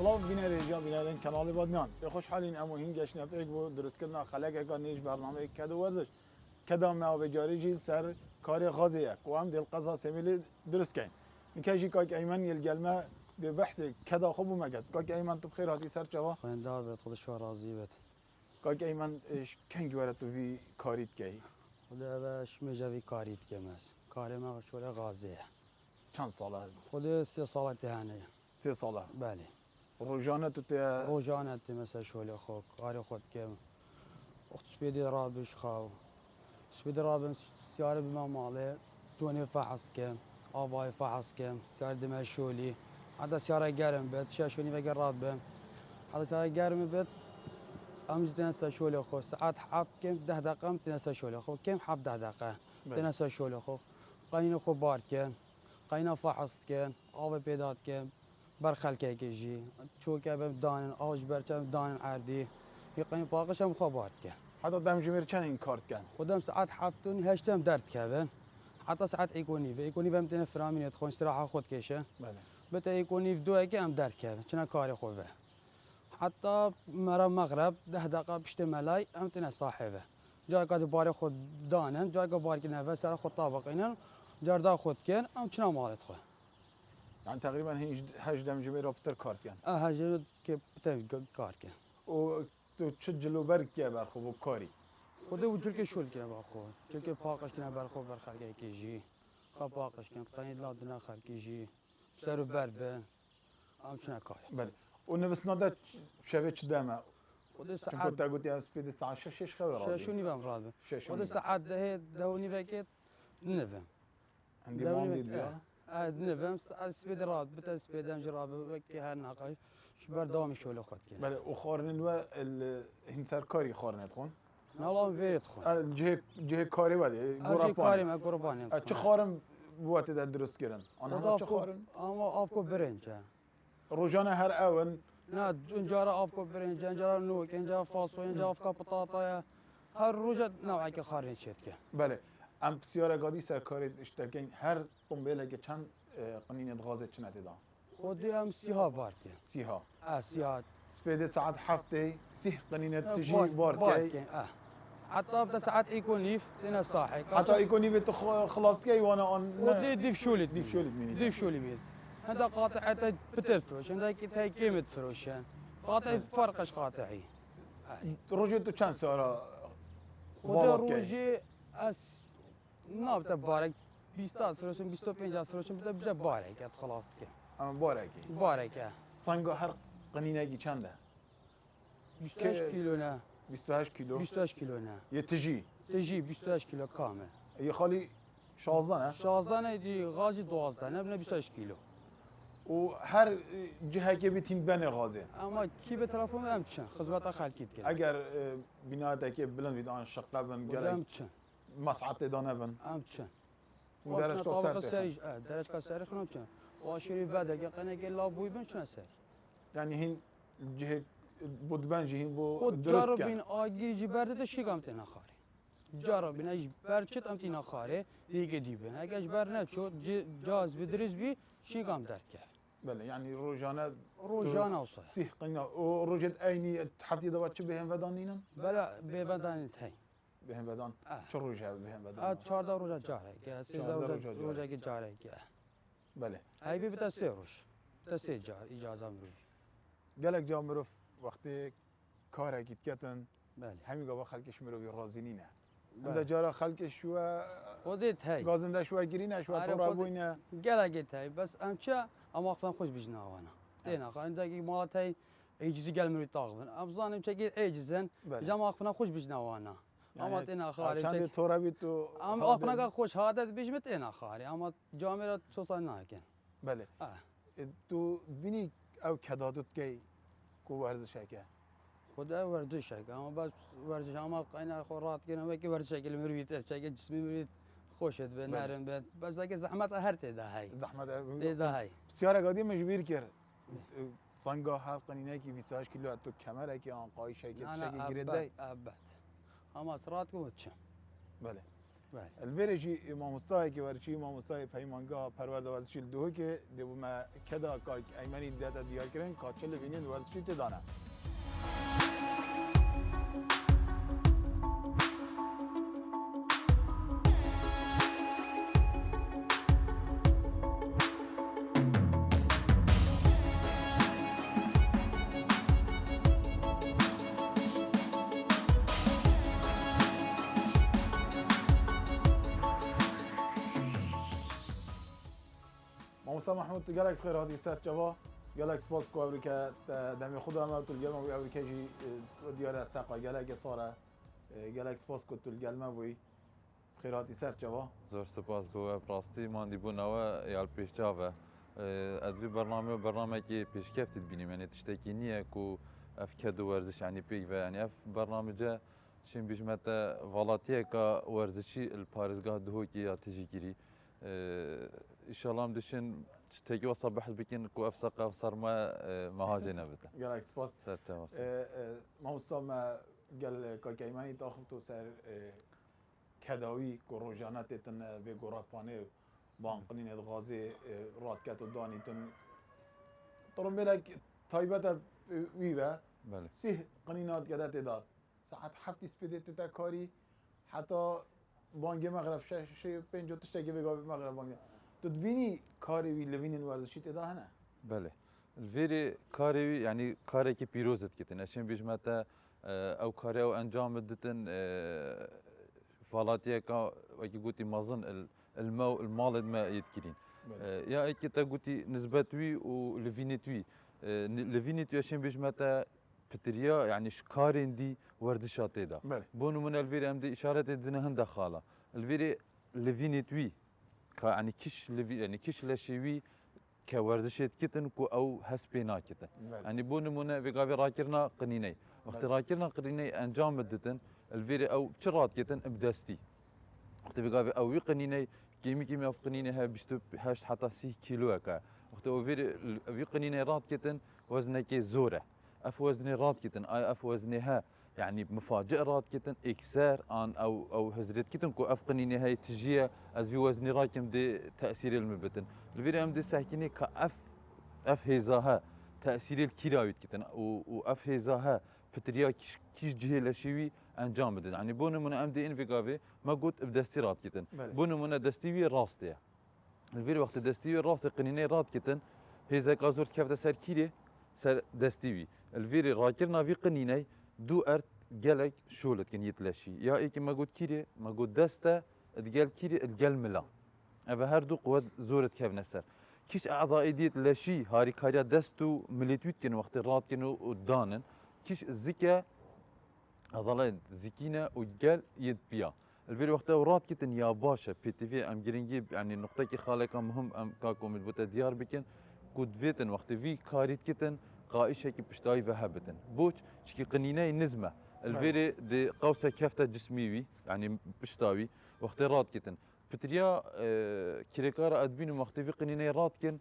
سلام بینه رجال بینه کانال بادنان به خوشحالین اما این گشت نفت یک بود درست کردن خلاق اگر نیش برنامه کد ورزش کدام ما و جاری جیل سر کار غازی یک و هم دل قضا سمیل درست کن میکشی که ایمن یل گلمه به بحث کدا خوب مگد که ایمن تو بخیر هاتی سر جوا خواهندار بید خودش راضی بید که ایمن کنگ ورد تو وی کاریت کی خدا باش مجوی کارید که مس کار ما شوره غازیه چند ساله خود 3 ساله تهانه 3 ساله بله روزانه تو ته روزانه مثلا شوله خو کار خود که وقت سپیدی رابش خو سپیدی رابم سیاره بما ماله دونی فحص کم آوای فحص کم سیاره دم شولی حتی سیاره گرم بید شاشونی و گراد بم حتی سیاره گرم بید امروز تنسى شغل خو ساعات حافظ كم 10 دقيقة تنسى شغل خو كم حافظ 10 دقيقة تنسى شغل خو قاينا خو بار كم قاينا فحص كم آب بيدات كم برخل كيجي شو كم دان آج برچم دان عردي يقين باقش هم خو بار كم حتی دم جمیر چند این کارت کن خدام ساعات حافتون هشتم درد كابن حتى ساعات ايكوني بمتنا فرامين يدخل استراحة خود كيشه بله بتا ايكوني في دو كم درد كابن شنا كاري خو به حتى مرة مغرب 10 دقيقة بشتي ملاي امتنا صاحبه جاي قاعد باري خود دانن جاي قاعد باري كنا سر خود طابقين جردا خود كان ام كنا مالت خو يعني تقريبا هي 8 دم جمیر افتر کارت کن هاجر كي بتاع كار كان و تو چه جلو برگ که برخو بو کاری خود وجل كي شول كنا باخو جل كي باقش كنا برخو برخل كي جي خا باقش كان قطعي لا دنا خل كي جي سر بربه ام كنا كار بله و نویسنده شبه چه دمه خود چون ساعات تا گوتی از پید ساعت 6 خبر شوني بام راد شش خود ساعات ده دوني بكيت نفهم عندي مام دید بیا نفهم سبيد راد بتا سبيد ام جراب وكي هالناقش شبر دوامي شو خود كنا بله و خارنن و هنسر کاری خارنت خون نالام فيرت خون جه کاری بده اجي كاري ما قرباني چه خارم بوات در درست کردن آنها چه خارن اما افكو برنجا روزانه هر اون نا انجارا افكو برنجا انجارا نوك انجارا فاصو انجارا افكا بطاطا هر روجا نوعي كخارين شتك بله ام بسیار گادی سر کاری اشترکین هر قنبله که چند قنینه غازه چنت دا خودي ام سيها باركي سیها سيها سپیده ساعت هفته سیح قنینه تجی بارد کی حتى بتا ساعات يكون ليف تنا صاحي حتی ایکونی به تو خلاص کی وانا آن ودي ديف شولت ديف شولت ميني ديف شولي بيد هذا قاطع حتى بتلفروش هذا هي كلمة فروشان قاطع فرقش قاطعي روزی تو چند سال خدا روجي اس نابت بارك 20 فروشن 25 فروشن بده بجا بارك خلاص كده اما بارکی بارك سنگا هر قنینه کی چنده 28 كيلو نا 28 کیلو 28 كيلو نا یه تجی تجي 28 كيلو كامل یه خالی 16 نه 16 دي غازي 12 نبنا 28 كيلو و هر جهه که بیتین بین غازه اما کی به تلفن هم چن خدمت خلقیت کرد اگر بناده که بلند بید آن شقه بن هم گره چن مسعت دانه بن هم چن و درش تو طابق سر سریج درج کا سری خنم چن واشری بعد اگه قنه که لا بوی بن چن سر یعنی هین جهه بود بن جهین بو خود درست جارو کن بین آگیری جی برده تو شیگام تینا خاره جارو بین اج برچت ام تینا خاره دیگه دی بین اگه اج بر نه چو جاز بدرز بی شیگام درد کرد بله یعنی روزانه روزانه اوصل سیح قنینه و روزت اینی حفتی دوات چه بهم ودانینن بلا ببندن تی بهم ودان چه روزه بهم ا ودان 14 روزا جاره که 13 روزا که جاره که بله ای بی بتا سه روز تا سه جار اجازه میروی گلک جا مروف وقتی کار گیت کتن بله همین گاوا خلکش مروی راضی نینه بله. اند جارا خلکش و خودت هی گازنده شو گرینش و آره تو را خود- بوینه گلگت هی بس ام چه اما خپل خوش بجنا وانا دینا خا اندگی مالت هی ایجزی گل میروی طاقبن ابزانم چه ایجزن بله. جما خپل خوش بجنا وانا اما دینا خاری چند تو را بی تو اما خپل خوش عادت بجمت دینا خاری اما جامعه چوسا نکن بله تو بینی او کدادت کی کو ورزش که خدا ورزش اما بس ورزش اما قینا خورات کنه و کی ورزش کل میروی چه جسمی میروی خوشت به نرم به بس اگه زحمت هر تدا هی زحمت تدا هی بسیار گادی مجبور کرد سانگا هر قنینه کی 28 کیلو تو کمره کی آن قایشه کی چه گیره دی ابد اما ترات کو چه بله بله البرجي ماموستای که ورچی ماموستای پیمانگاه پرورده ورزشی دو که دیو ما کدا که ایمانی داده دیار کردن کاتشل وینین ورزشی تدانه ماموستا محمود تو گلک خیر هاتی سر جوا گلک سپاس کو امریکا دمی خود ما تو الجلمه و امریکا جی دیار ساقا گلک صاره گلک سپاس کو تو الجلمه وی خیر هاتی سر جوا زور سپاس بو براستی ماندی بو نوا یال پیش جاوه ادوی برنامه کی پیش کفت بینیم یعنی تشتکی نیه کو اف کدو ورزش يعني بيك يعني اف برنامج شين بيش متى فالاتيه كا ورزشي الباريزغا دهوكي يا تجي كيري ان شاء الله مدشن تشتكي وصبح بكين كو اف سقا صار ما مهاجنا بتا گلک سپاس سرتا ماموستا ما گل کاکایمانی تاخذ تو سر کداوی کو روزانه تن به گورات پانه بانقنین الغازی رات کتو دانیتن طرم بلک تایبت ویبه بله سه قنینات قدرت دار ساعت هفت سپیدت تا کاری حتی بانگ مغرب شش پنج و تشتگی بگاه مغرب بانگ تو دبینی کاری وی لوینین ورزشی تدا هنه بله الفيري كاري يعني كاري كي بيروزت كتن عشان بيش متى او كاري او انجام دتن فالاتيه كا وكي قلتي مازن المال ما يتكرين يا اكي تا قلتي نسبتوي ولفينيتوي لفينيتوي عشان بيش متى بتريا يعني شكارين دي وردشات دا بله بونو من الفيري ام دي اشاره دنا هندا خاله الفيري لفينيتوي يعني كيش يعني كيش لشيوي كورزشت كتن كو او هسبينا كتن بله يعني بو نمونه بيقافي راكرنا قنيني وقت راكرنا قنيني انجام دتن الفيري او بشرات كتن بدستي وقت بيقافي او قنيني كيمي اف قنيني ها بيشتو هاش حتى 6 كيلو هكا وقت او فيري في قنيني رات كتن وزنه كي زوره اف وزني رات كتن اف وزني ها يعني مفاجئ رات كتن اكسار ان او هزرت كتن كو اف قنيني هاي تجيه از في وزني راكم دي تاثير المبتن الفيديو ام دي ساكني كاف اف هيزاها تاثير الكيراويت كتن واف هيزاها بتريا كيش جهه لشيوي انجام بدن يعني بون من ام دي انفيغافي ما قلت بدستيرات كتن بله بون من دستيوي راستيا الفيديو وقت دستيوي راست قنيني رات كتن هيزا كازورت كيف سر كيري سر دستيوي الفيديو راكرنا في قنيني دو ارت جالك شولت كن يتلاشي يا ايكي ما قلت كيري ما قلت دستا تقال كيري تقال ملا اما هر دو قوات زورت كيف نسر كيش اعضاء ديت لاشي هاري كاريا دستو مليتويت كن وقت رات كنو ودانن كيش زكا عضلات زكينه وقال يد بيا الفيديو وقت رات كتن يا باشا بي تي في ام جرينجي يعني النقطه كي خالك مهم ام كاكم البوتا ديار بكن كود فيتن وقت في كاريت كتن قائشه كي بشتاي فهبتن بوش شكي قنينه نزمه الفيري دي قوسه كفته جسميوي يعني بشتاوي وقت رات كتن بتريا كريكارا ادبين وقت في قنينه رات كن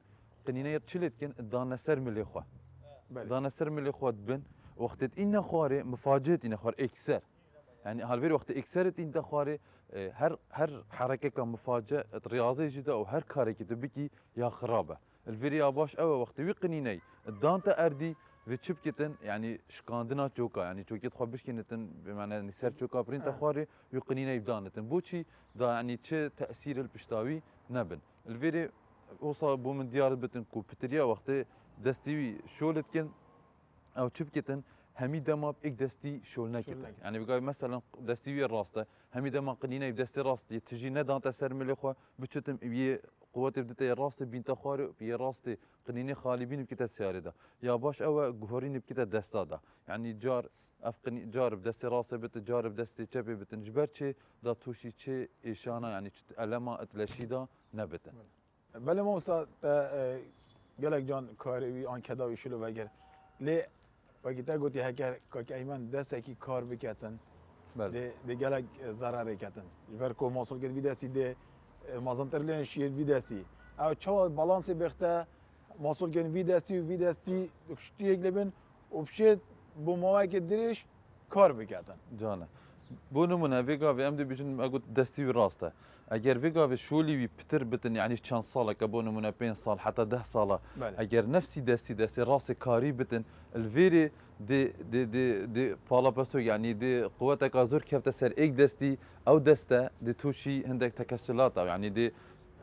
قنينه تشلت كن دانا سر ملي خو بله دانا سر ملي خو بن وقت إن خواري مفاجئت إن خوار إكسر يعني هالفير وقت إكسرت إن خواري هر حركة كمفاجأة رياضية جدا أو هر كاركة تبكي يا خرابة الفير يا باش أو وقت ويقنيني الدانتا أردي في تشبكتن يعني شكاندنا جوكا يعني جوكي تخو بشكنتن بمعنى نسر جوكا برينتا خواري ويقنيني بدانتن بوشي دا يعني تش تأثير البشتاوي نبن الفير وصل بو من ديار بتن كو بتريا وقت دستيوي شولتكن او تشبكتن همي دما اك دستي شولنا كتن يعني بقى مثلا دستي الراسته همي دما قنينه بدستي راستي تجي ندان تسر ملي خو بتشتم بي قوات بدتي الراسته بين تخاري بي راستي قنينه خالبين بكتا سيارده يا باش او جوهرين بكتا دستادا يعني جار افقني جار بدستي راسه بتجار بدستي تشبي بتنجبرشي دا توشي تشي ايشانا يعني الما اتلشيدا نبتن بله موسا گلک جان کاری آن کداوی شلو بگر لی وقتی گویی هکر که ایمان دسته کی کار بکتن بله ده گلک ضرر کتن جبر کو مسئول کد ویدسی ده مازن ترلین شیر ویدسی او چه بالانس بخته مسئول کن ویدسی شتی یک لبن و بشه با موقع که درش کار بکتن جانه بو نمونه ویگا و ام دی بیشن اگه دستی و راسته اگر ویگا و شولی وی پتر بتن یعنی چند ساله که بو نمونه 5 سال حتی 10 ساله بله. اگر نفسی دستی راست کاری بتن الویری دی پالا پستو یعنی دی قوت کازور کفت سر یک دستی او دسته دی توشی هندک تکسلات یعنی دی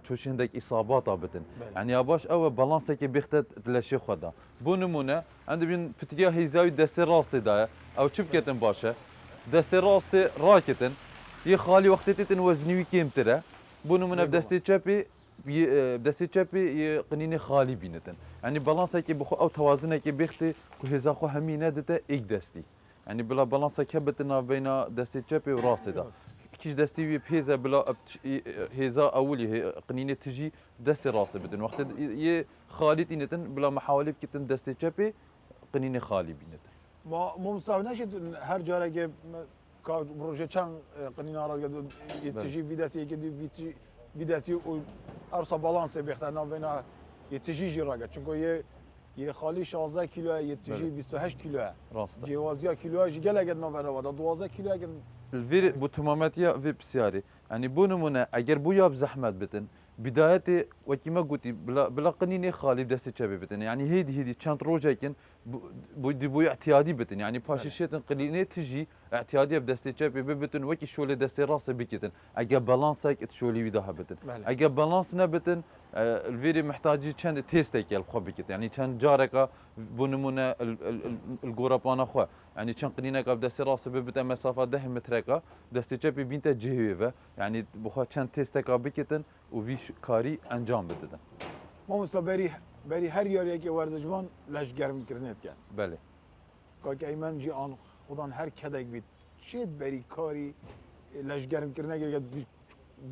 توش هندك اصابات بتن بله. يعني يا باش او بالانس كي بيختت لشي خدا بو نمونه عند بين بتريا هيزاوي دستي راستي دا او چبكتن باشه دستي راستي راكتن يي خالي وقتتن وزني كيمتره بو نمونه بدستي چپي بدستي چپي قنيني خالي بينتن يعني بالانس كي بخو او توازن كي بيختي كو هيزا خو همينه دته اك دستي يعني بلا بالانس كبتنا بين دستي چپي وراستي دا كيش دستي وي بهيزا بلا هيزا اولي قنينه تجي دستي راسي بدن وقت ي خالي تينتن بلا محاوله كتن دستي چپي قنينه خالي بينتن ما مصاب نشد هر جاره که پروژه چند قنین آراد یتجی ویداسی که ویداسی و ارسا بالانس بختنا بنا یتجی جراگه چونکه یه خالی 16 کیلو یتجی 28 کیلو راسته جوازیا کیلو جگل اگه نو و 12 کیلو اگه الفيري بو تماماتيا في بسياري يعني بو نمونه اگر بو ياب زحمت بتن بدايتي وكيما قلتي بلا قنينه خالي دستي چبي بتن يعني هيدي چند روجاكن بو اعتيادي بتن يعني باشي شيتن قنينه تجي اعتياديه بدستي چبي بتن وكي شولي دستي راسي بكتن اگر بالانسك تشولي ويدها بتن اگر بالانس نبتن الفيري محتاجي چند تيستك الخو بكت يعني چند جاركا بو نمونه الغورابانا خو يعني چند قنينه قبل دستي راسي بتن مسافه 10 متركا دستي چبي بنت جهوه يعني بخو چند تيستك بكتن و ویش کاری انجام بدن ما مصابری بری هر یاری که ورزشوان لش گرم کرنت کرد بله که ایمن جی آن خودان هر کدک بید شد بری کاری لش گرم کرنه گرد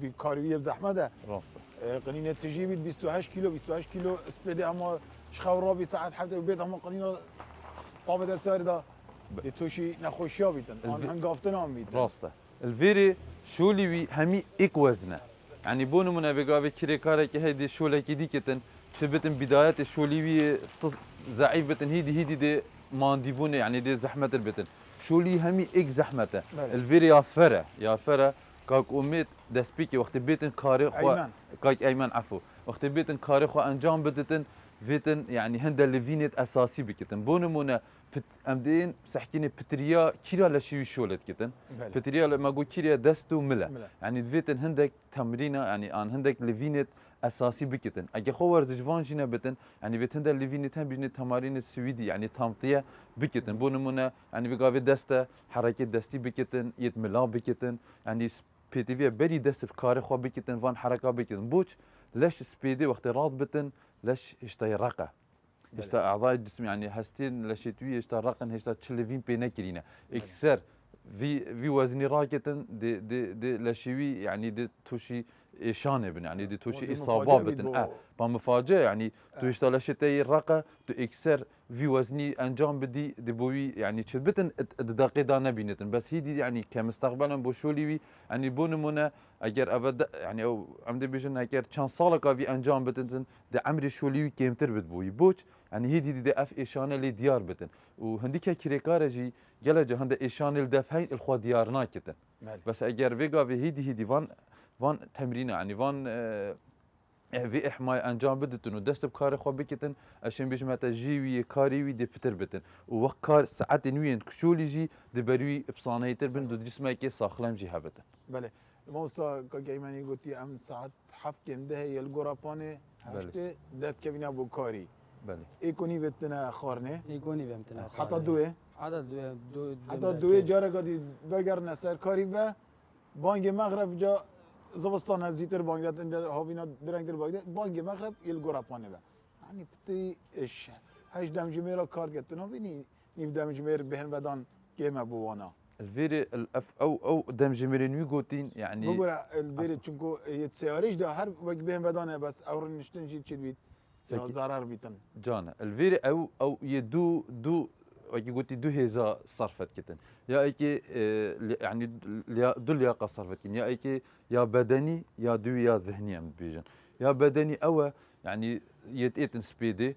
بی کاری بیه زحمته راسته قنینه تجی بید 28 کیلو 28 کیلو اسپیده اما شخور را بی ساعت حتی بید اما قنینه قابل ساری دا توشی نخوشی ها بیتن آن هنگافتن هم بیتن راسته الفيري شولي وي همي اك وزنه يعني بونو منا بقى كيري كارك هيدي شوله كي ديكتن شبتن بدايات شولي وي ضعيف بتن هيدي دي مانديبون يعني دي زحمه البتن شولي همي اك زحمته الفيري يا فرا كاك اميت دسبيكي وقت بيتن كاري خو كاك ايمن عفو وقت بيتن كاري خو انجام بدتن فيتن يعني هند ليفينيت اساسي بكتن بونو منا امدين سحكيني بتريا كيرا لشيوي شولت كتن بتريا لما اقول كيرا دستو ملا يعني فيتن هندك تمرينه يعني ان هندك ليفينيت اساسي بكتن اجي خو ورزجفان جينا بتن يعني بيت هند ليفينيت هم بيجني تمارين السويدي يعني تامطيه بكتن بونمونه يعني بقى في دسته حركه دستي بكتن يتملا بكتن يعني بيتيفيا بري دست بكاري خو بكتن فان حركه بكتن بوش ليش سبيدي وقت راد بتن ليش اشتيرقه هشتا اعضاء الجسم يعني هستين لشتوي هشتا رقن هشتا تشلفين بينا كرينا اكثر في وزني راكتن دي لشوي يعني دي توشي شانه بن يعني دي توشي اصابات بتن بمفاجاه يعني تو هشتا لشتي رقه تو اكثر في وزني انجام بدي دي بوي يعني شبتن دقيقه نبينتن بس هي دي يعني كمستقبلا بوشولي يعني بونمونه اگر ابدا يعني او عمدي بيجن اگر كان صالك في انجام بتن دي عمري شولي كيمتر بتبوي بوش يعني هي دي اف ايشانه لي ديار بتن وهنديك كريكارجي جلجه هند ايشانه الدفهين الخو ديارنا كتن بس اگر فيغا في هيدي فان تمرين يعني فان في احماء انجام بدتن ودست بكاري خو بكتن عشان بيش متى جيوي كاريوي دي بتر بتن ووقت كار ساعات نوين كشولي جي دي بروي بصانيتر بن دو جسمك ساخلم جي هبتن بله موسا كايماني قلتي ام ساعات حف كم ده هي الجوراباني هشته دات كبينا ابو كاري بله ايكوني بتنا خارنه يكوني بامتنا حتى دوه عدد دو حتى دوه جاره قدي بگرن سر کاری و بانگ مغرب جا زبستان زیتر بانگ دات اینجا هاوینا درنگ در بانگ مغرب یل گورابانه و يعني بتي ايش هاش دمجميرا كار قلتنا بيني نيف دمجمير بهن بدان كيما بوانا الفيري الاف او دمجميرين ويغوتين يعني بقول الفيري چونكو يتسياريش ده هر وقت بهن بدانه بس اورن نشتن جي تشيل بيت ضرر بيتن جانا الفيري او يدو وكي قلتي دو هيزا صرفت كتن يا ايكي يعني دو لياقه صرفت كتن يا ايكي يا بدني يا دو يا ذهني ام بيجن يا بدني او يعني يتيتن سبيدي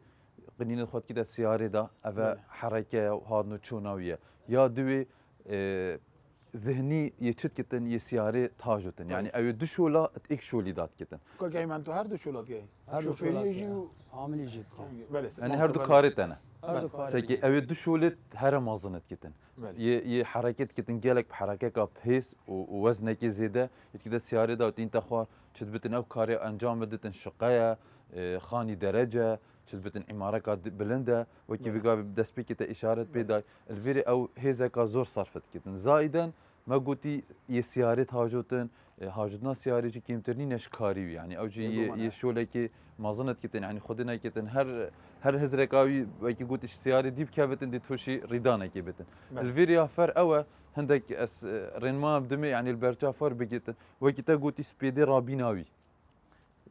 قنين خد كده سياري دا افا حركه وهاد نو تشوناويه يا دوي ذهنی یچت کتن یه سیاره تاجتن یعنی اوی دو شولا ایک شولی داد کتن که ایمان تو هر دو شولات کی هر دو شوفری شولات يجي عامل يجي بله یعنی هر دو کاری تنه هر دو کار سکی اوی دو شولت هر مازنت کتن بله یه حرکت کتن گلک حرکت کا پیس و وزن کی زیده یکی سیاره داد این تخوار چت بتن او کاری انجام بدتن شقایا خانی درجه چت بتن عماره کا بلنده و کی ویگا دست بکت اشاره پیدا الفيري او هيزا کا زور صرفت کتن زائدا ما قلتي يسيارة هاجوتن هاجوتنا سيارة جي كيمترني نشكاري يعني او جي يشولة كي ما ظنت كتن يعني خدنا كتن هر هزركاوي وكي قلت سيارة دي بكابتن دي توشي ريدانا كي بتن الفيريا فر او هندك اس رينما بدمي يعني البرجا فر بكتن وكي تا قلتي سبيدي رابيناوي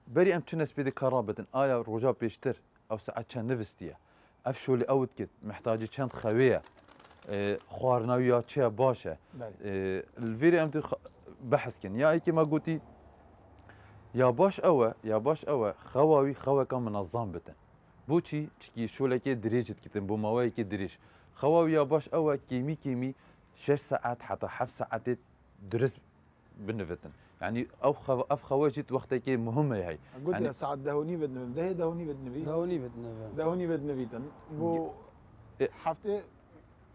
بري ام تشنا سبيدي كرابتن ايا رجا بيشتر او ساعة كان نفستيا افشولي اوت كت محتاجي كانت خويه خوارناويات چه باشه الفيري امتى بحث كن يا ايكي ما قلتي يا باش اوه خواوي خوا كان منظم بتن بوچي چكي شولكي دريجت كتن بو مواي كي دريج خواوي يا باش اوه كيمي 6 ساعات حتى 7 ساعات درس بنفتن يعني او خواجت وقتك مهمه هي قلت يعني ساعات دهوني بدنا دهوني بدنا بيتن بو حفته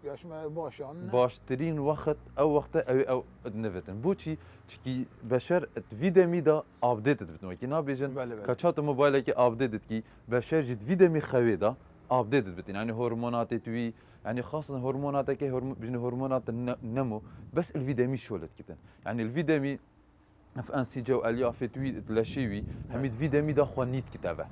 ياش ما باشان باشترين وقت او وقت او نفتن بوچي چكي بشر فيدمي دا ابديت بتن وكي نابيجن كاتشات موبايلك ابديت كي بشر جد فيدمي خويدا ابديت بتن يعني هرمونات توي يعني خاصه هرموناتك بجن هرمونات النمو بس الفيدمي شولت كتن يعني الفيدمي في انسجه والياف توي تلاشيوي هميد فيدمي دا خوانيت كتابه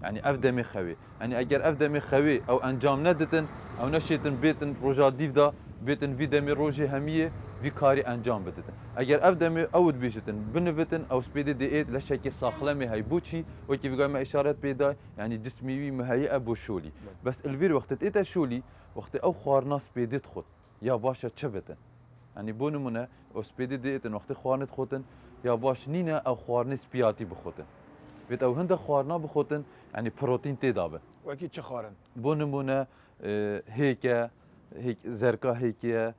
يعني افدمي خوي يعني اگر افدمي خوي او انجام ندتن او نشيتن بيتن روجا ديفدا بيتن فيدمي روجي هميه في كاري انجام بدتن اگر افدمي اود بيشتن بنفتن او سبيدي دي ايد لشكي ساخلمي هاي بوتشي وكيف قال ما اشارات بيدا يعني جسمي مهيئه بوشولي بس الفير وقت ايتا شولي وقت او خوارنا سبيدي تخط يا باشا تشبتن يعني بونمونه او سبيدي دي ايتن وقت خوارنت خوتن يا باش نينا او خوارن سبياتي بخوتن بيت او هند خوارنا بخوتن يعني بروتين تدابه واكيد شخارن بونمونه هيك زرقاء هيك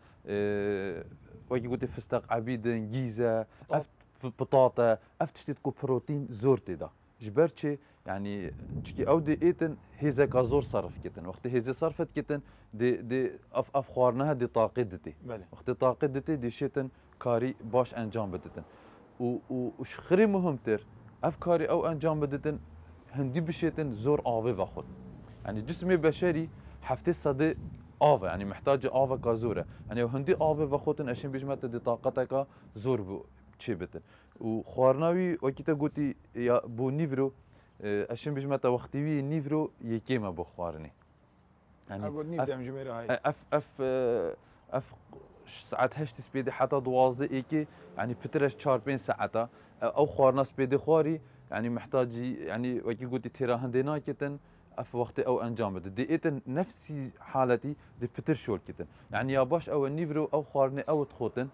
وكي قلت فستق عبيدن جيزه اف بطاطا اف تشتيتكو بروتين زور تدا جبرتشي يعني تشكي او دي ايتن هيزك زور صرف كتن وقت هيزي صرفت كتن دي اف خوارناها دي طاقدتي وقت طاقدتي دي شيتن كاري باش انجام بدتن وش خري مهمتر افكاري او انجام بدتن هندي بشيتن زور آوه واخد يعني جسمي بشري حفتي صدي آوه يعني محتاج آوه كازوره يعني هندي آوه واخدن اشين بيجمت دي طاقتك زور بو چي بتن وخوارناوي وكيتا قوتي يا بو نيفرو اشين بيجمت وقتيوي نيفرو يكيما بو خوارني يعني اقول نيف دم جميرة هاي اف ساعات هشت سبيدي حتى 12 ايكي يعني بترش 4 ساعتا او خوارنا سبيدي خواري يعني محتاج يعني وكي قلت تيرا هندينا كتن اف وقت او انجام بده دي ايتن نفسي حالتي دي بتر شول كتن يعني يا باش او نيفرو او خوارني او تخوتن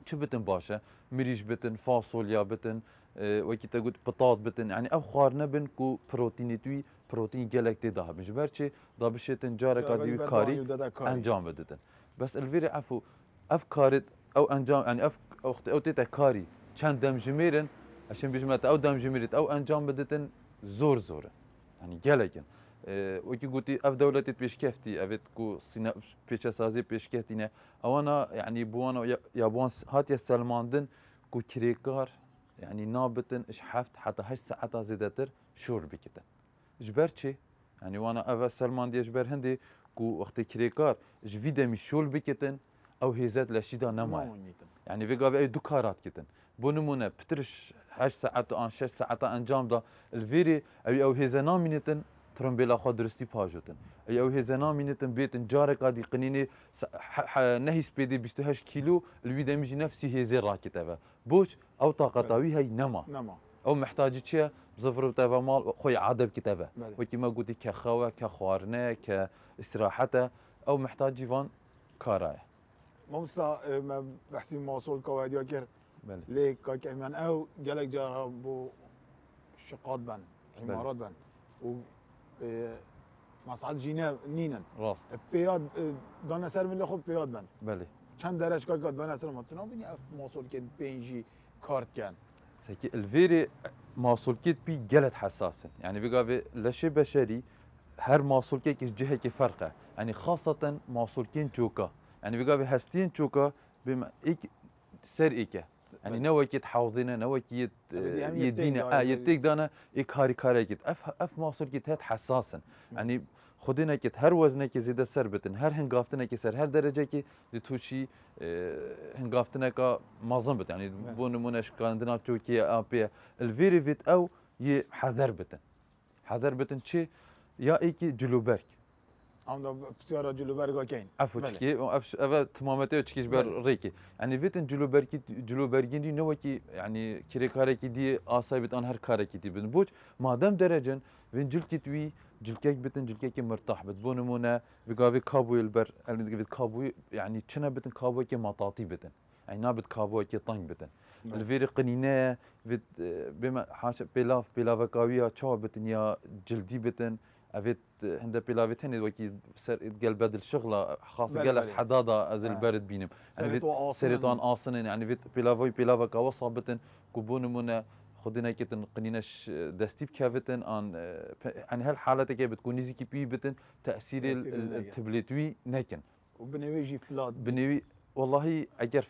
شو بتن باشا مريج بتن فاصوليا بتن وكي تقول بطاط بتن يعني او خوارنا بن كو بروتينيتوي بروتين جالكتي ده بجبرشي ده بشيتن جارك دي كاري انجام بدتن بس الفيري عفو افكارت او انجام يعني وقت او تيتا كاري كان دم جميرن عشان بيجمعت او دم جميرت او انجام بدتن زور يعني جالكن وكي قلتي اف دولتي بيشكفتي افيت كو سينا بيش سازي بيشكفتينا او انا يعني بوانا يابون هات سلماندن كو كريكار يعني نابتن اش حفت حتى 8 ساعات زيدتر شور بكتن جبرتشي يعني وانا اف سلمان دي جبر هندي كو وقت كريكار اش فيدا مشول بكتن او هيزات لشيدا نما يعني في قابل اي دكارات كتن بونمونه بترش 8 ساعات او 6 ساعات انجام دا الفيري او هيزا نامينتن ترمبيلا خو درستي باجوتن او هيزا نامينتن بيتن جارك قادي قنيني نهي سبيدي 28 كيلو الفيدا مش نفسي هيزا راكتها بوش او طاقتاوي هي نما او محتاج شيء بزفر تبع مال خوي عادب كتابه وكي ما قلت كخوا كخوارنه كاستراحته او محتاج جيفان كاراي ممسا ما بحسي موصول كواديو كير ليك كمان او جالك جارها بو شقات بن عمارات بن و مصعد جينا نينا راست بياد دانا سر من خود بياد بن بله چند درجه که قد بنا سلام تو نبینی اف موصول که بینجی کارت کن سكي الفيري محصول كيت بي جلد حساسا يعني بيقى لشي بشري هر محصول كيك جهه كي فرقه يعني خاصه محصول كين تشوكا يعني بيقى هستين تشوكا بما إيك سر إيكا يعني نوى كيت حافظينه نوى كيت يدينا يتيك دانا إيك هاري كاري كيت اف محصول كيت هات حساسا يعني خدينا كيت هر وزنه كي زياده سربتن هر هنگافتنه كي سر هر درجه كي توشي هنگافتنه كا مازن بت يعني بون منش كاندنا تشوكي ابي الفيري فيت او حذر بتن شي يا ايكي جلوبرك ام دا بسیار جلوبرگا کین عفوا تشكي اف تمامته تشكيش بر ريكي يعني فيتن جلوبركين دي نوكي يعني كريكاركي دي اصايبت ان هر كاركي دي بن بوش مادام درجن وين جلكي توي جلكيك بتن جلكيك مرتاح بتبون منا بقافي كابوي البر اللي قلت كابوي يعني تشنا بتن كابوي كي مطاطي بتن يعني نابت كابوي كي طنج بتن الفيري قنينه فيت بما حاش بلاف كاويا تشاو بتن يا جلدي بتن افيت هندا بيلافيت هني وكي قال بدل شغله خاصه جلس حداده از البرد بينم سريتان اصلا يعني فيت بيلافا كاوا صابتن كوبون منا خدينا كتن قنينش دستيب كافتن ان يعني هالحالات كي بتكون نيزي بي بتن تاثير التبليتوي نكن وبنويجي فلات بنوي والله اجر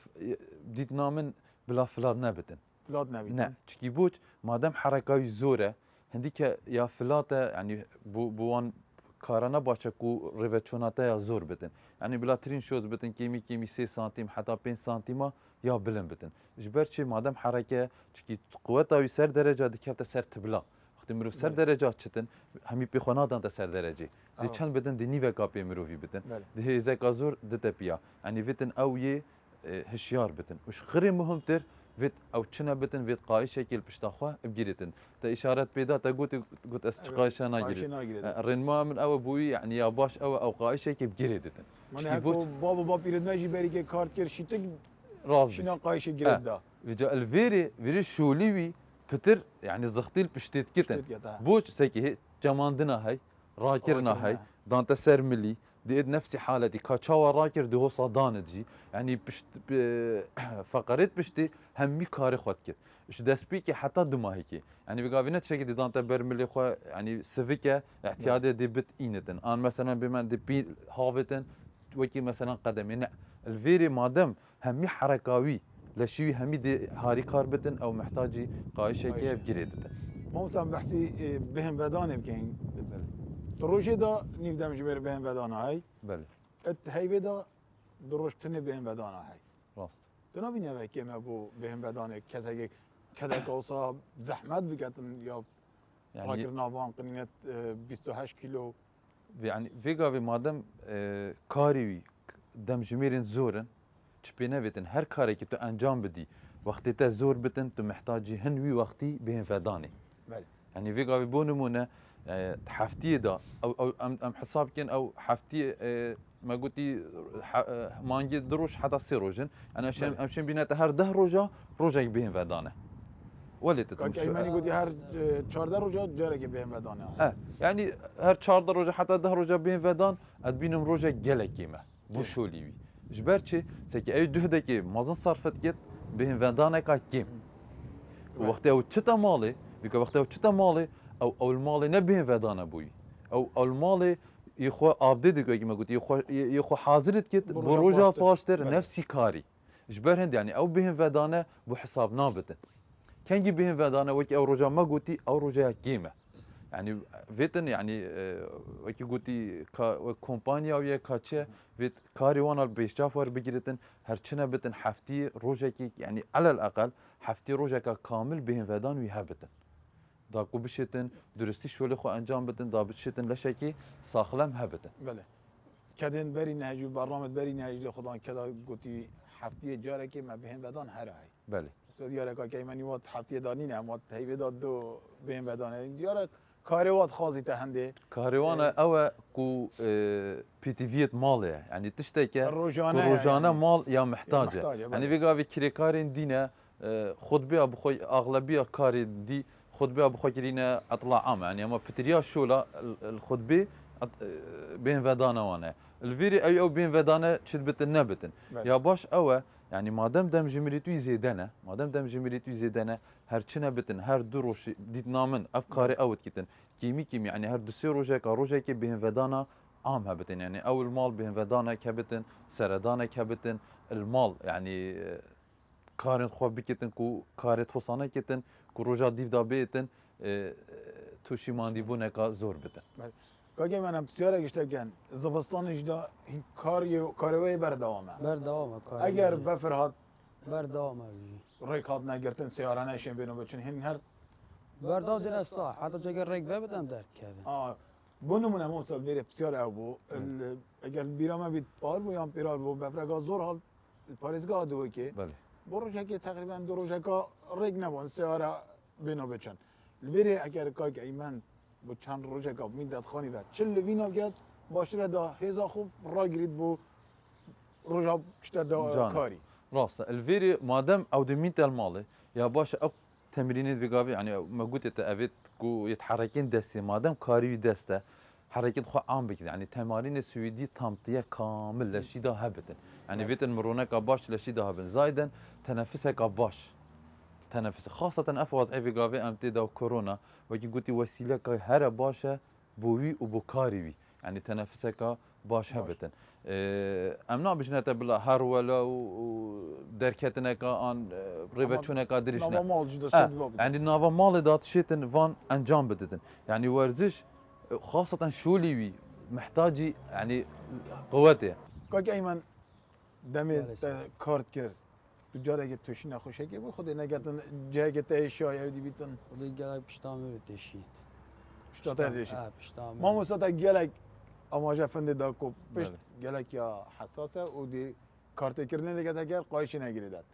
بديت نامن بلا فلات نبتن فلات نبي لا تشكي بوش مادام حركه زوره هنديك يا فلاته يعني بوان كارنا باشكو ريفيتشوناتا يا زور بتن يعني بلا ترين شوز بتن كيمي 3 سنتيم حتى 5 سنتيم يا بلن بتن جبرتشي مادام حركه تشكي قوتها يسر درجه ديكافتا سر تبلا وقت مروف سر درجه تشتن همي بخونا دان سر درجه دي چند بتن دي نيفا كابي مروفي بتن دي هيزك ازور دتبيا يعني فيتن او ي هشيار بتن وش خري مهمتر فيت او تشنا بتن فيت قاي شكل بشتاخوا بجريتن تا اشارات بيدا تا قلت اسقايشا ناجري الرنما من او بوي يعني يا باش او قاي شكل بجريتن من بابا بيرد ناجي بريكي كارت كرشيتك راس شنو قايش جريدا فيجا الفيري شوليوي فتر يعني زختيل بشتيت كتن بوش سكي جماندنا هاي راكرنا هاي دانتا سرملي دي نفسي حالتي كاتشاوا راكر دي هو صدان تجي يعني بشت فقرت بشتي همي كاري خوت كت اش دسبيكي حتى دما هيك يعني بقافينا تشكي دي دانتا برملي خو يعني سفيكا احتيادي دي بت اينتن ان مثلا بما دي بي هافتن وكي مثلا قدمي الفيري مادام همي حركاوي لشيوي همي دي هاري كاربتن او محتاجي قايشه كي بجريدتن موسم بحسي بهم بدان بكين تروجي دا نيف دم جبر بهم بدان هاي بله هي دا دروش تني بهم بدان هاي راست تنابين يا كي ما بو بهم بدان كذا كذا كوسا زحمت بكتن يا يعني راكر نافان قنينه 28 كيلو يعني فيغا في مادام كاريوي دم جميرين زورن تشبينا بتن هر كاري كي تو انجام بدي وقتي تا زور بتن تو محتاجي هنوي وقتي بهم فداني بله يعني فيغا في بونمونه حفتي دا او ام حساب كان او حفتي ما قلتي مانجي دروش حتى سيروجن انا امشي بينات هر ده روجا بهم فدانه ولا تتمشى كايماني قلتي هر 14 روجا جارك بهم فدانه يعني هر 14 روجا حتى ده روجا بهم فدان ادبينم روجا جلكيمه بوشوليوي جبرتشي سكي اي جهدكي مازن صرفت كت بهم فدانك كيم وقت او تشتا مالي بك وقت او تشتا مالي او المالي نبهم فدان ابوي او المالي يخو ابديت كما قلت يخو حاضرت كت بروجا باشتر نفسي كاري جبر هند يعني او بهم فدانه بو حساب نابته كان جي بهم فدانه وكي او روجا ما قلتي او روجا كيمه يعني فيتن يعني وكي قلتي كومبانيا ويا كاتشا فيت كاري وانا بيشافر بجرتن هرچنا بتن حفتي روجاكي يعني على الاقل حفتي روجاكا كامل بهم فدان ويهبتن داكو بشتن درستي شولي خو انجام بتن دا بشتن لشكي ساخلم هبتن بله كدن بري نهجي برنامج بري نهجي خدان كذا قلتي حفتي جاركي ما بهم فدان هر هاي بله سوديارك كايماني وات حفتي دانين هم وات هي داد دو بهم فدان ديارك كاروات خازي تهندي كاريوانا او كو بي تي فيت ماليه يعني تشتكي روجانا يعني مال يا محتاجه يعني فيغا في كريكارين دينا خد بها بخوي اغلبيه كاري دي خد بها بخوي كرينا اطلع عام يعني اما بتريا شولا الخطبه بين ودانا وانا الفيري او بين ودانا تشد بتن نبتن يا باش او يعني ما دام دم جمريتو زيدنا ما دام جمريتو زيدنا هر چنا بتن هر دروش ديت نامن افكاري اوت كيتن كيمي يعني هر دسي روجك بين ودانا عام هبتن يعني او المال بين ودانا كبتن سردانا كبتن المال يعني كارن خو بكتن كو كارت حسانه كتن كو روجا ديف دا بيتن توشي ماندي بونكا زور بتن کاگه منم بسیار گشتگن زبستانش دا این کاروی بردوامه بردوامه کار اگر بفرهاد بردوامه بيجي ریکات نگرتن سیاره نشین بینو بچن هین هر بردو دين الصح حتى تجي الريق بدم درد كذا بونمونه موصل بيري بسیار او بو اگر بیرامه بید بار بو یا پیرار بو بفرگا زور حال پاریزگاه دوی که بله بروجه که تقریبا دو روزه که ریگ نبون سیاره بینو بچن البری اگر کاک ایمن با چند روزه که میداد خانی بعد چه لوینا گد باشره دا هزا خوب را گرید بو روزا کشته دا کاری راسته الفيري مادام او دميت المالي يا باشا او تمرينات فيجافي يعني ما قلت افيت كو يتحركين دستي مادام كاريو دسته حركات خو عام بك يعني تمارين السويدي تامطيه كامل لشيدا هبتن يعني فيت المرونك باش لشيدا هبن زايدا تنفسك باش تنفس خاصه افوز اي فيجافي امتدا كورونا وكي قلتي وسيله هر باشا بوي وبوكاريوي يعني تنفسك باش هبتن امنا بجنته بلا هر ولا ودركتنك ان ريبتشونك دريشنا يعني نافا مال دات شيتن فان انجام بدتن يعني ورزش خاصه شوليوي محتاجي يعني قوته کاک ایمن دمی کارت کرد تجاره که توشی نخوشه که خود نگتن جای که تای شایعی بیتن ودي قال بشتامر تشيت شتاته دیشی بشتامر ما مستعد گلک آماجه فنده دا کو پشت گلک یا حساسه و دی کارت کردن نگه اگر قایش نگیردد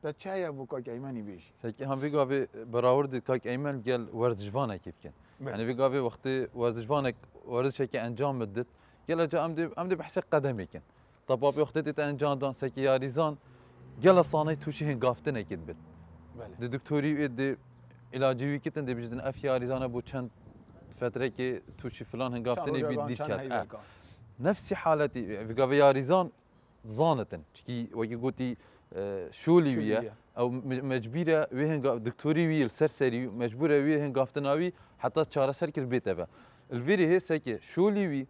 تا چه یا بو کاک ایمنی بیش سكي هم فيجافي براورد كاك ايمن قال ورزجفانك يمكن يعني فيجافي وقت ورزجفانك ورزشك انجام مدت قال جا امدي بحسك قدمك طبابي وقت انجام دان سكي يا ريزان قال صاني توشي هن قافتن اكيد بل بله دكتوري دي علاجي كتن دي بجدن اف يا ريزان ابو چند فتره كي توشي فلان هن قافتني بيدي كات نفس حالتي فيجافي يا ريزان زانتن كي وكي قلتي شولي ويا او مجبوره وين دكتوري ويل سرسري مجبوره وين قافتناوي حتى تشاره سركر بيتها الفيري هي سكي شولي وي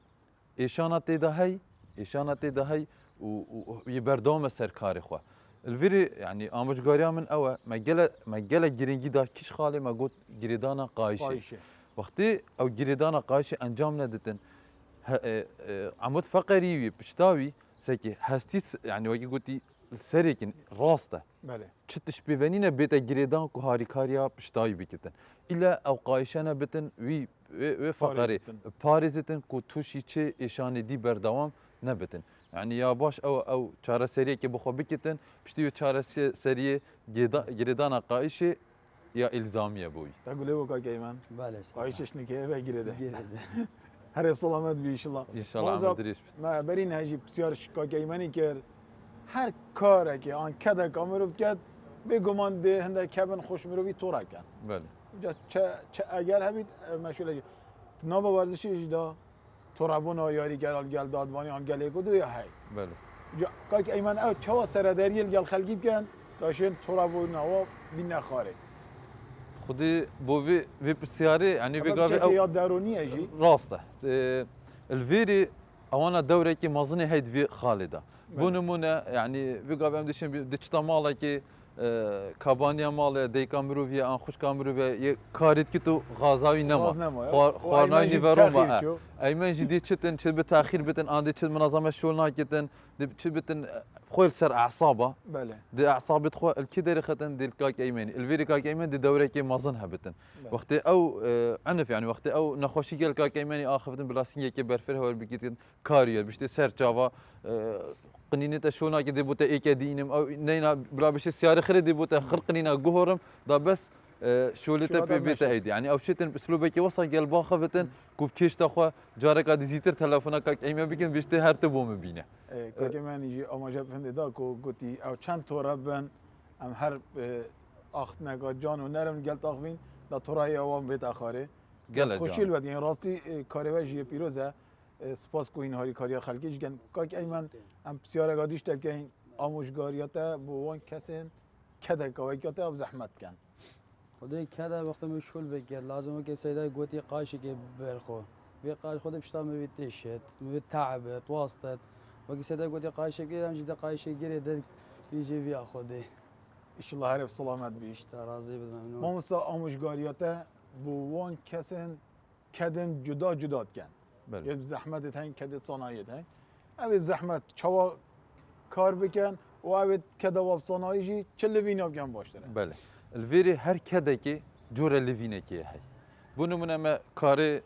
اشانات ده هي ويبردوم سركاري خو الفيري يعني امجغاريا من او ما جلا جرينجي دا كيش خالي ما قلت جريدانا قايشه وقتي او جريدانا قايشه انجام ندتن عمود فقري بشتاوي سكي هستي يعني وكي قلتي سريكن راسته بله چتش بيفنينا بيتا جريدان كو هاريكاريا بشتاي بكتن الا او قايشنا بتن وي فقري باريزتن كو توشي تشي اشاني دي بردوام نبتن يعني يا باش او چاره سريه كي بخو بكتن بشتي چاره سريه جريدان قايشه يا الزاميه بوي تقول له كاك ايمن بله قايشش نكيه بگیرده هر سلامت بی ان شاء الله ان شاء الله عم ما برين هاجي بسيار كاك ايمني كر هر کاری که آن کده کامروف کرد بگمان ده هنده کبن خوش مروی طوره کن بله چه اگر هبید مشغول نام ورزشی دا طوربون و یاری گرال گل دادوانی آن گله کدو یا هی بله که ایمان او چه سرداری گل خلقی بکن داشتن طوربون و بین نخاره خدي بوفي في بسياري يعني في قابي او یاد درونی اجی راسته الفيري اوانا دوري كي مازني هيد في خالده بونمونه يعني في قابي ام دشن دچتا مالا كي كابانيا مالا ديكا مروفيا ان خوش كامروفيا كاريت كيتو غازاوي نما خوارناي نيفروما ايمن جدي تشتن تشد بتاخير بتن اندي تشد منظمه شولنا كيتن تشد بتن خويل سر اعصابه بله دي اعصاب تخو الكدري ختن دي الكاك ايمن الفيري كاك ايمن دي دوري كي مازنها بتن وقت او عنف يعني وقت او نخوشي قال كاك ايمني اخفتن بلاسينيا كي برفر هو بكيتن كارير بشتي سر جافا قنينه شونا كي دي بوتا ايكا دينم او نينا بلا بشي سياره خري دي بوتا خرقنينا جوهرم دا بس شولته بيتا هيدي يعني او شيتن اسلوبك وصل قال باخفتن كوب كيش تخو جارك دي زيتر تلفونك كاك ايمن بكن بشتي هر تبو مبينه که من یه آماده فهمیده دا کو گویی او چند طوره بن ام هر آخت نگاه جان و نرم گل تاخوین دا طوره اوام بیت آخره گله خوشیل جان بود یعنی راستی کاروژی پیروزه سپاس کو این هاری کاریا خلکیش گن که ایمن ام بسیار گادیش تب که این آموزگاریات بوان کسین کده کویکات اب زحمت کن خدای کده وقتی مشغول بگیر لازمه که سیدای گوتی قاشی که برخو بی قاش خود بشتا میبید تشت میبید تعبت واسطت وقتی سیدای گوتی قاشی بگیرم جدا قاشی گیری دل یجی بیا خودی ان شاء الله حرف سلامت بیش تا راضی بود ممنون ما مسا آموزگاریات بوان کسین کدن جدا جدا کن بله یه زحمت هنگ کده صنایع هنگ اوی زحمت چوا کار بکن و اوی کده واب صنایعی چه لوین کن باشتره بله الویری هر کده که جور لیوینه که هی بونو من ما کار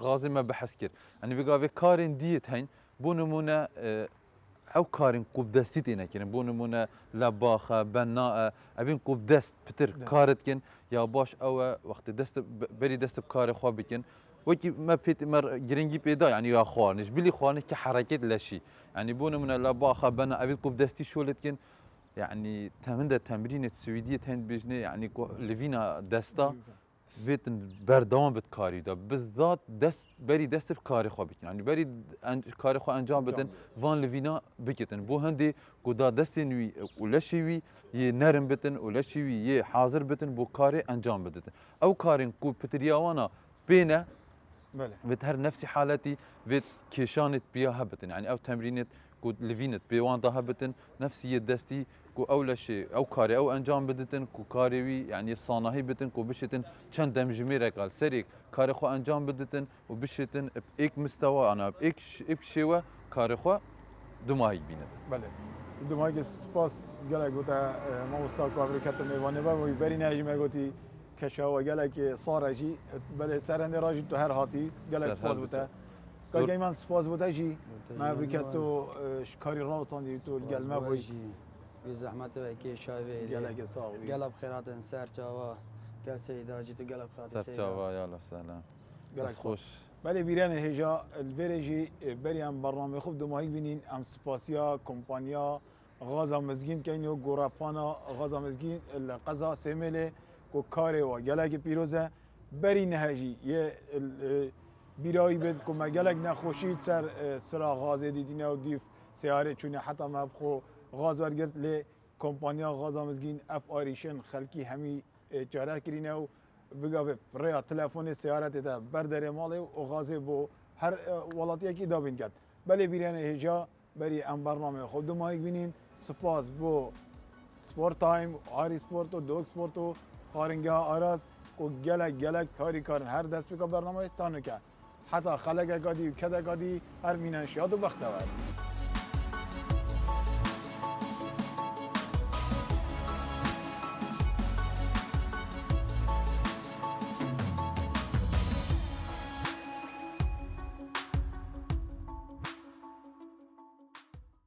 غازی ما بحث کرد یعنی بگاوی کارین دیت هن بونو منا او کارین کوب دستی تینه کنن بونو منا لباخه بناء ابین کوب دست پتر کارت کن یا باش او وقت دست بری دست بکار خواب بکن وکی ما پیت مر گرینگی پیدا یعنی یا خوانش بلی خوانه که حرکت لشی یعنی بونو منا لباخه بنا ابین کوب دستی شولت کن يعني تمنده تمرين السويدية تهند بيجني يعني لفينا دستا فيتن بردوام بتكاري دا بالذات دست بري دست بكاري خو بكن يعني بري كاري خو انجام بدن فان لفينا بكتن بو هندي قدا دستن وي ولا شيوي ي نرم بتن ولا شيوي ي حاضر بتن بو كاري انجام بدتن او كارين كو بترياوانا بينا بله فيت هر نفسي حالتي فيت كيشانت بيها بتن يعني او تمرينت كو لفينت بيوان ضها بتن نفسية دستي كو اول شيء او كاري او انجام بدتن كو كاريوي يعني صانهي بتن كو بشتن كان دمجميره قال سريك كاري خو انجام بدتن وبشتن بايك مستوى انا بايك شيوه كاري خو دماغي بينت بله دماغ سپاس گله گوتا ما استاد کابریکت میوانه با وی بری نهجی گوتی کشا و گله که صارجی بله سرنده راجی تو هر هاتی گله سر سپاس هر بوده زور. که من سپاس بوده جی ما ممنون. بریکت تو کاری راوتان دی تو گل ما بوی بی زحمت و کی شاوی گله که ساوی قلب خیرات سر جوا قال سيدا جيت قلب خيرات سر جاوا يلا سلام گله بس خوش بله بیرن هجا البرجی بریم برنامه خوب دماغی بینین ام سپاسیا کمپانیا غازا مزگین که اینو گوراپانا غازا مزگین القضا سیمله کو کاره و گلک پیروزه بری نهجی یه بیرایی بد کو مگلک نخوشی سر سرا غازه دیدینه و دیف سیاره چونه حتی مبخو غاز ورگرد لی کمپانیا غازا مزگین اف آریشن خلکی همی چاره کرینه و بگاوه ریا تلفن سیارت ده بردر ماله و غازه بو هر ولاتیه کی دابین کرد بله بیرن هجا بری ام برنامه خود دماغی بینین سپاس بو سپورت تایم آری سپورت و دوگ سپورت و خارنگه آراز و گلک کاری کارن هر دست بکا برنامه تانو که حتی خلق گادی و کده گادی هر مینن شاد و بخته ورد